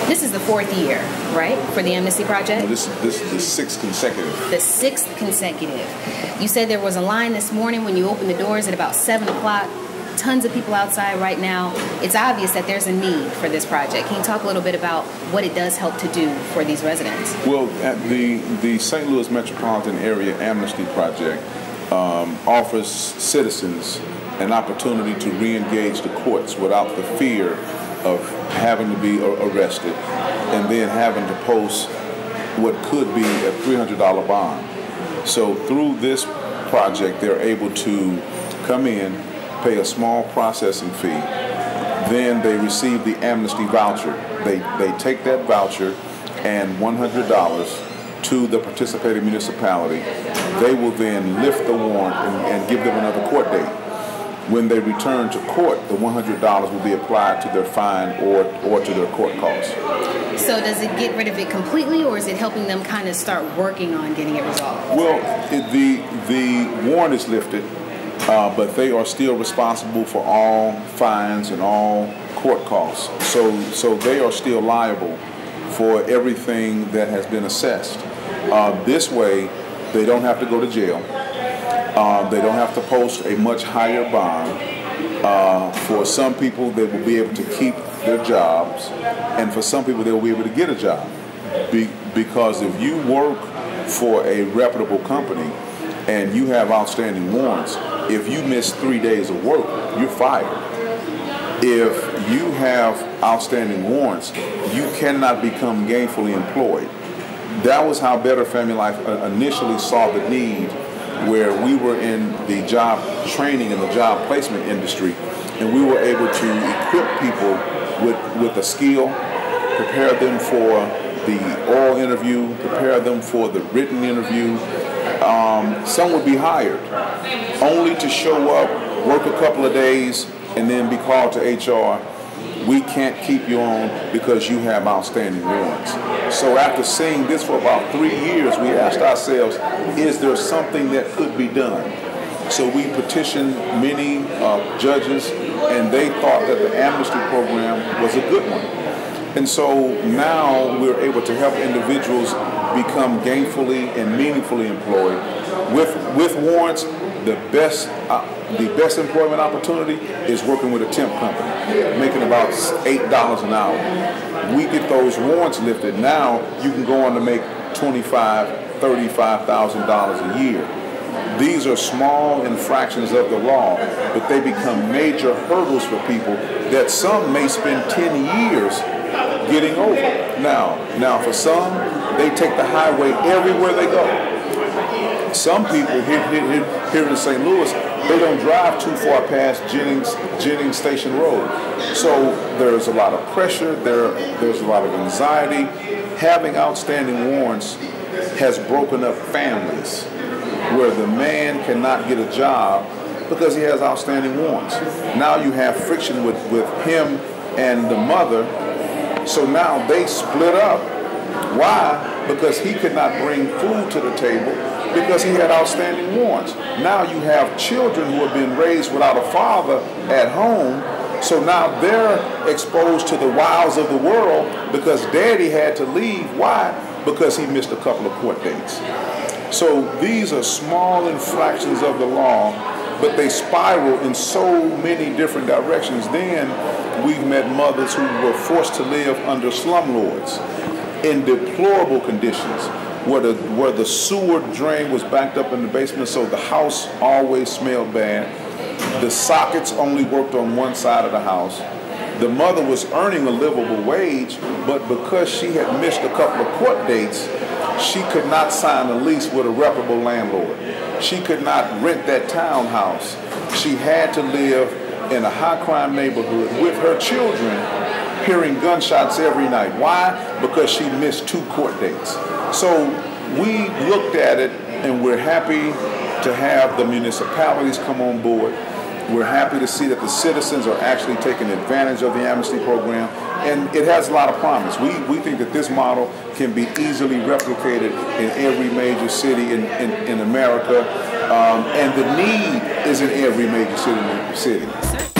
This is the fourth year, right, for the Amnesty Project? No, this is the sixth consecutive. The sixth consecutive. You said there was a line this morning when you opened the doors at about 7 o'clock. Tons of people outside right now. It's obvious that there's a need for this project. Can you talk a little bit about what it does help to do for these residents? Well, at the St. Louis Metropolitan Area Amnesty Project offers citizens an opportunity to re-engage the courts without the fear of having to be arrested and then having to post what could be a $300 bond. So through this project, they're able to come in, pay a small processing fee, then they receive the amnesty voucher. They take that voucher and $100 to the participating municipality. They will then lift the warrant and give them another court date. When they return to court, the $100 will be applied to their fine or to their court costs. So does it get rid of it completely, or is it helping them kind of start working on getting it resolved? Well, the warrant is lifted, but they are still responsible for all fines and all court costs. So they are still liable for everything that has been assessed. This way, they don't have to go to jail. They don't have to post a much higher bond. For some people, they will be able to keep their jobs, and for some people, they will be able to get a job. Because if you work for a reputable company and you have outstanding warrants, if you miss 3 days of work, you're fired. If you have outstanding warrants, you cannot become gainfully employed. That was how Better Family Life initially saw the need, where we were in the job training and the job placement industry, and we were able to equip people with a skill, prepare them for the oral interview, prepare them for the written interview. Some would be hired only to show up, work a couple of days, and then be called to HR. We can't keep you on because you have outstanding warrants. So after seeing this for about 3 years, we asked ourselves, is there something that could be done? So we petitioned many judges, and they thought that the amnesty program was a good one. And so now we're able to help individuals become gainfully and meaningfully employed. With warrants, the best employment opportunity is working with a temp company, making about $8 an hour. We get those warrants lifted. Now you can go on to make $25,000, $35,000 a year. These are small infractions of the law, but they become major hurdles for people that some may spend 10 years getting over. Now for some, they take the highway everywhere they go. Some people here in St. Louis, they don't drive too far past Jennings Station Road. So there's a lot of pressure, there's a lot of anxiety. Having outstanding warrants has broken up families where the man cannot get a job because he has outstanding warrants. Now you have friction with him and the mother, so now they split up. Why? Because he could not bring food to the table because he had outstanding warrants. Now you have children who have been raised without a father at home, so now they're exposed to the wiles of the world because daddy had to leave. Why? Because he missed a couple of court dates. So these are small infractions of the law, but they spiral in so many different directions. Then we've met mothers who were forced to live under slumlords in deplorable conditions, where the sewer drain was backed up in the basement, so the house always smelled bad. The sockets only worked on one side of the house. The mother was earning a livable wage, but because she had missed a couple of court dates, she could not sign a lease with a reputable landlord. She could not rent that townhouse. She had to live in a high-crime neighborhood with her children, hearing gunshots every night. Why? Because she missed 2 court dates. So we looked at it, and we're happy to have the municipalities come on board. We're happy to see that the citizens are actually taking advantage of the amnesty program, and it has a lot of promise. We think that this model can be easily replicated in every major city in America. And the need is in every major city.